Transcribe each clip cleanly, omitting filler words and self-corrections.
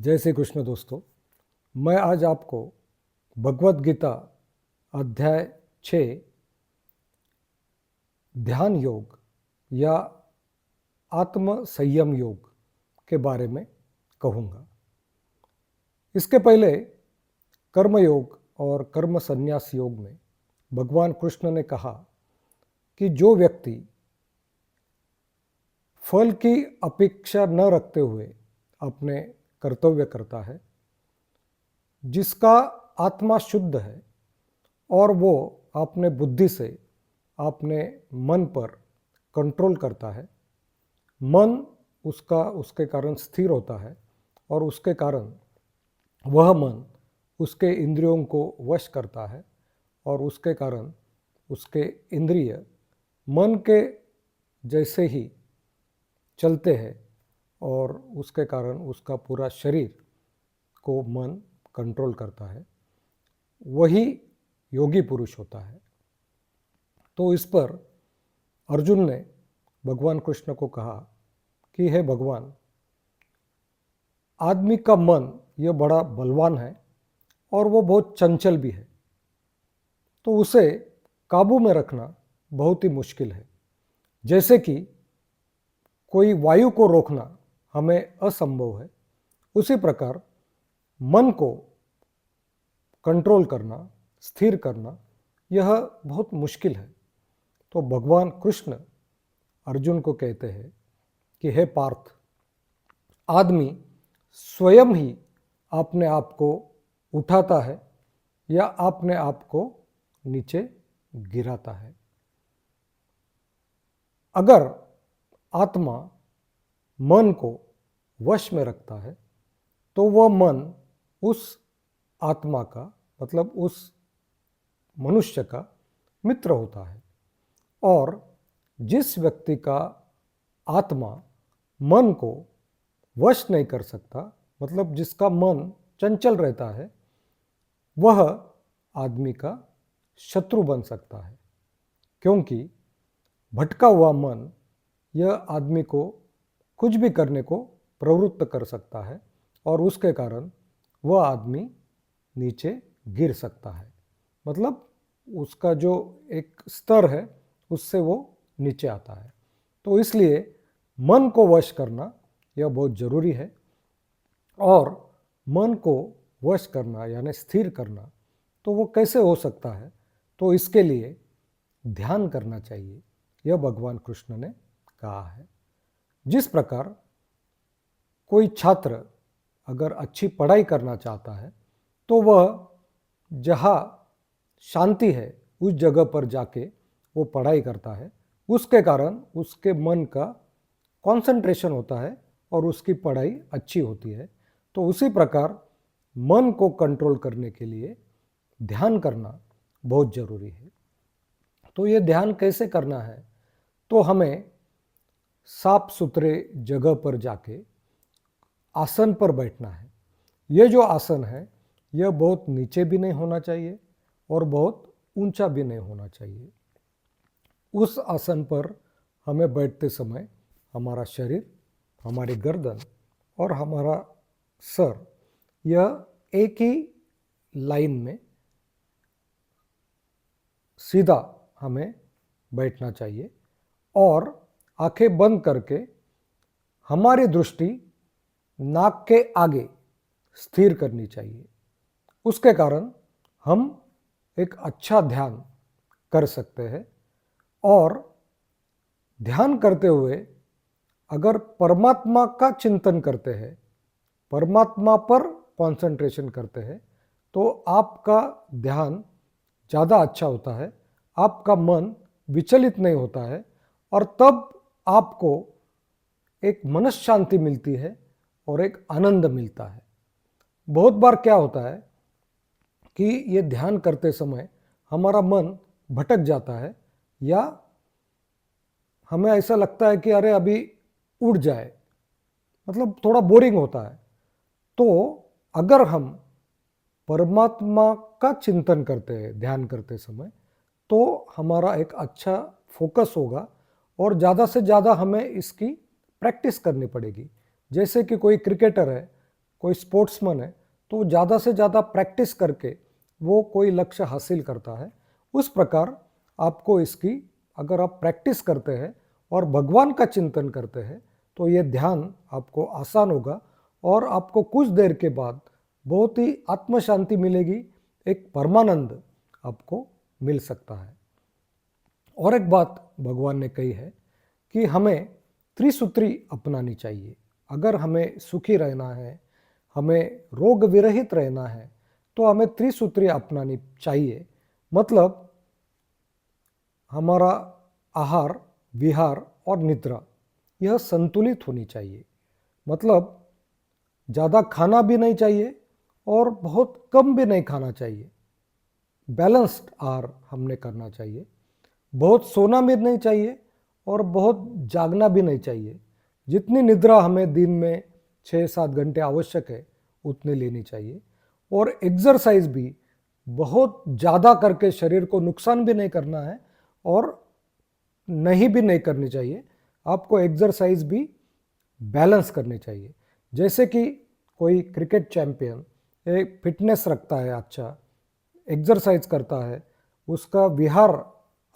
जय श्री कृष्ण दोस्तों। मैं आज आपको भगवत गीता अध्याय 6 ध्यान योग या आत्म संयम योग के बारे में कहूँगा। इसके पहले कर्म योग और कर्म संन्यास योग में भगवान कृष्ण ने कहा कि जो व्यक्ति फल की अपेक्षा न रखते हुए अपने कर्तव्य करता है, जिसका आत्मा शुद्ध है और वो अपने बुद्धि से अपने मन पर कंट्रोल करता है, मन उसके कारण स्थिर होता है और उसके कारण वह मन उसके इंद्रियों को वश करता है और उसके कारण उसके इंद्रिय मन के जैसे ही चलते हैं और उसके कारण उसका पूरा शरीर को मन कंट्रोल करता है। वही योगी पुरुष होता है। तो इस पर अर्जुन ने भगवान कृष्ण को कहा कि हे भगवान, आदमी का मन यह बड़ा बलवान है और वो बहुत चंचल भी है, तो उसे काबू में रखना बहुत ही मुश्किल है। जैसे कि कोई वायु को रोकना हमें असंभव है, उसी प्रकार मन को कंट्रोल करना, स्थिर करना यह बहुत मुश्किल है। तो भगवान कृष्ण अर्जुन को कहते हैं कि हे पार्थ, आदमी स्वयं ही अपने आप को उठाता है या अपने आप को नीचे गिराता है। अगर आत्मा मन को वश में रखता है तो वह मन उस आत्मा का, मतलब उस मनुष्य का मित्र होता है। और जिस व्यक्ति का आत्मा मन को वश नहीं कर सकता, मतलब जिसका मन चंचल रहता है, वह आदमी का शत्रु बन सकता है, क्योंकि भटका हुआ मन यह आदमी को कुछ भी करने को प्रवृत्त कर सकता है और उसके कारण वह आदमी नीचे गिर सकता है। मतलब उसका जो एक स्तर है उससे वो नीचे आता है। तो इसलिए मन को वश करना यह बहुत ज़रूरी है। और मन को वश करना यानी स्थिर करना, तो वो कैसे हो सकता है? तो इसके लिए ध्यान करना चाहिए, यह भगवान कृष्ण ने कहा है। जिस प्रकार कोई छात्र अगर अच्छी पढ़ाई करना चाहता है तो वह जहाँ शांति है उस जगह पर जाके वो पढ़ाई करता है, उसके कारण उसके मन का कंसंट्रेशन होता है और उसकी पढ़ाई अच्छी होती है। तो उसी प्रकार मन को कंट्रोल करने के लिए ध्यान करना बहुत ज़रूरी है। तो ये ध्यान कैसे करना है? तो हमें साफ सुथरे जगह पर जाके आसन पर बैठना है। ये जो आसन है यह बहुत नीचे भी नहीं होना चाहिए और बहुत ऊंचा भी नहीं होना चाहिए। उस आसन पर हमें बैठते समय हमारा शरीर, हमारी गर्दन और हमारा सर यह एक ही लाइन में सीधा हमें बैठना चाहिए और आंखें बंद करके हमारी दृष्टि नाक के आगे स्थिर करनी चाहिए। उसके कारण हम एक अच्छा ध्यान कर सकते हैं। और ध्यान करते हुए अगर परमात्मा का चिंतन करते हैं, परमात्मा पर कंसंट्रेशन करते हैं, तो आपका ध्यान ज़्यादा अच्छा होता है, आपका मन विचलित नहीं होता है और तब आपको एक मनःशांति मिलती है और एक आनंद मिलता है। बहुत बार क्या होता है कि ये ध्यान करते समय हमारा मन भटक जाता है या हमें ऐसा लगता है कि अरे अभी उड़ जाए, मतलब थोड़ा बोरिंग होता है। तो अगर हम परमात्मा का चिंतन करते हैं ध्यान करते समय, तो हमारा एक अच्छा फोकस होगा और ज़्यादा से ज़्यादा हमें इसकी प्रैक्टिस करनी पड़ेगी। जैसे कि कोई क्रिकेटर है, कोई स्पोर्ट्समैन है तो ज़्यादा से ज़्यादा प्रैक्टिस करके वो कोई लक्ष्य हासिल करता है। उस प्रकार आपको इसकी, अगर आप प्रैक्टिस करते हैं और भगवान का चिंतन करते हैं तो ये ध्यान आपको आसान होगा और आपको कुछ देर के बाद बहुत ही आत्म शांति मिलेगी, एक परमानंद आपको मिल सकता है। और एक बात भगवान ने कही है कि हमें त्रिसूत्री अपनानी चाहिए। अगर हमें सुखी रहना है, हमें रोग विरहित रहना है, तो हमें त्रिसूत्री अपनानी चाहिए। मतलब हमारा आहार, विहार और निद्रा यह संतुलित होनी चाहिए। मतलब ज़्यादा खाना भी नहीं चाहिए और बहुत कम भी नहीं खाना चाहिए। बैलेंस्ड आहार हमने करना चाहिए। बहुत सोना भी नहीं चाहिए और बहुत जागना भी नहीं चाहिए। जितनी निद्रा हमें दिन में 6-7 घंटे आवश्यक है उतनी लेनी चाहिए। और एक्सरसाइज भी बहुत ज़्यादा करके शरीर को नुकसान भी नहीं करना है और नहीं भी नहीं करनी चाहिए। आपको एक्सरसाइज भी बैलेंस करनी चाहिए। जैसे कि कोई क्रिकेट चैंपियन एक फिटनेस रखता है, अच्छा एक्सरसाइज करता है, उसका विहार,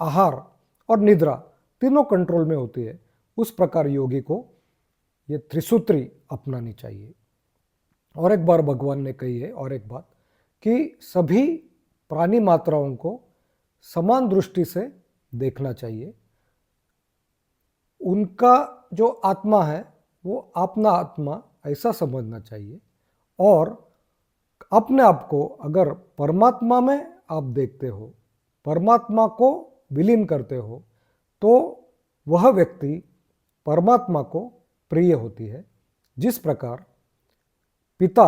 आहार और निद्रा तीनों कंट्रोल में होती है, उस प्रकार योगी को ये त्रिसूत्री अपनानी चाहिए। और एक बार भगवान ने कही है और एक बात कि सभी प्राणी मात्राओं को समान दृष्टि से देखना चाहिए। उनका जो आत्मा है वो अपना आत्मा ऐसा समझना चाहिए और अपने आप को अगर परमात्मा में आप देखते हो, परमात्मा को विलीन करते हो, तो वह व्यक्ति परमात्मा को प्रिय होती है। जिस प्रकार पिता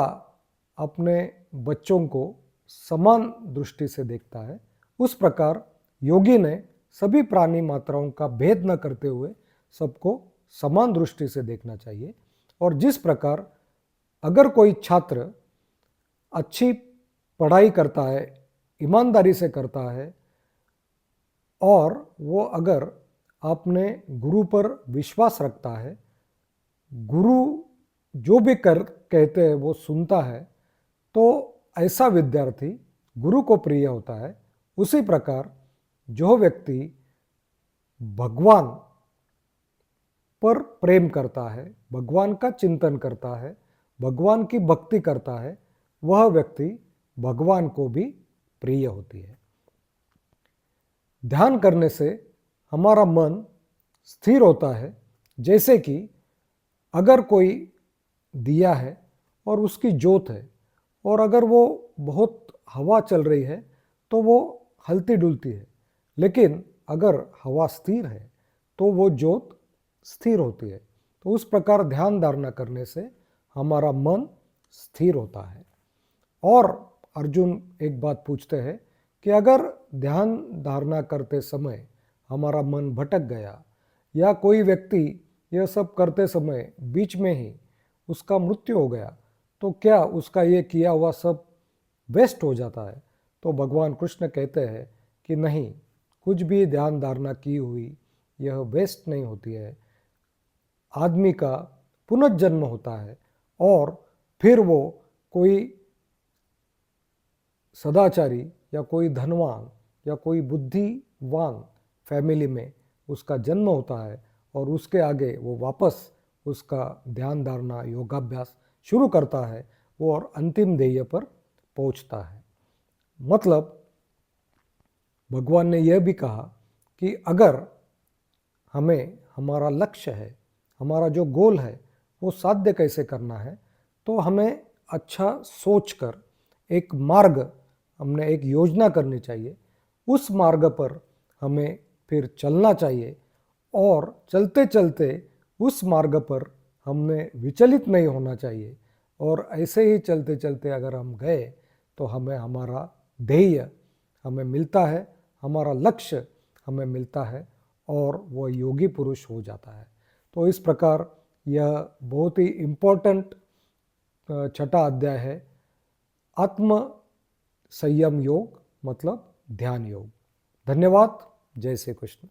अपने बच्चों को समान दृष्टि से देखता है, उस प्रकार योगी ने सभी प्राणी मात्राओं का भेद न करते हुए सबको समान दृष्टि से देखना चाहिए। और जिस प्रकार अगर कोई छात्र अच्छी पढ़ाई करता है, ईमानदारी से करता है और वो अगर अपने गुरु पर विश्वास रखता है, गुरु जो भी कहते हैं वो सुनता है, तो ऐसा विद्यार्थी गुरु को प्रिय होता है। उसी प्रकार जो व्यक्ति भगवान पर प्रेम करता है, भगवान का चिंतन करता है, भगवान की भक्ति करता है, वह व्यक्ति भगवान को भी प्रिय होती है। ध्यान करने से हमारा मन स्थिर होता है। जैसे कि अगर कोई दिया है और उसकी ज्योत है और अगर वो बहुत हवा चल रही है तो वो हलती डुलती है, लेकिन अगर हवा स्थिर है तो वो ज्योत स्थिर होती है। तो उस प्रकार ध्यान धारणा करने से हमारा मन स्थिर होता है। और अर्जुन एक बात पूछते हैं कि अगर ध्यान धारणा करते समय हमारा मन भटक गया या कोई व्यक्ति यह सब करते समय बीच में ही उसका मृत्यु हो गया, तो क्या उसका ये किया हुआ सब वेस्ट हो जाता है? तो भगवान कृष्ण कहते हैं कि नहीं, कुछ भी ध्यान धारणा की हुई यह वेस्ट नहीं होती है। आदमी का पुनर्जन्म होता है और फिर वो कोई सदाचारी या कोई धनवान या कोई बुद्धिवान फैमिली में उसका जन्म होता है और उसके आगे वो वापस उसका ध्यान धारणा योगाभ्यास शुरू करता है वो और अंतिम ध्येय पर पहुंचता है। मतलब भगवान ने यह भी कहा कि अगर हमें हमारा लक्ष्य है, हमारा जो गोल है वो साध्य कैसे करना है, तो हमें अच्छा सोचकर एक मार्ग, हमने एक योजना करनी चाहिए। उस मार्ग पर हमें फिर चलना चाहिए और चलते चलते उस मार्ग पर हमने विचलित नहीं होना चाहिए। और ऐसे ही चलते चलते अगर हम गए तो हमें हमारा ध्येय हमें मिलता है, हमारा लक्ष्य हमें मिलता है और वह योगी पुरुष हो जाता है। तो इस प्रकार यह बहुत ही इम्पोर्टेंट छठा अध्याय है, आत्म संयम योग मतलब ध्यान योग। धन्यवाद। जय श्री कृष्ण।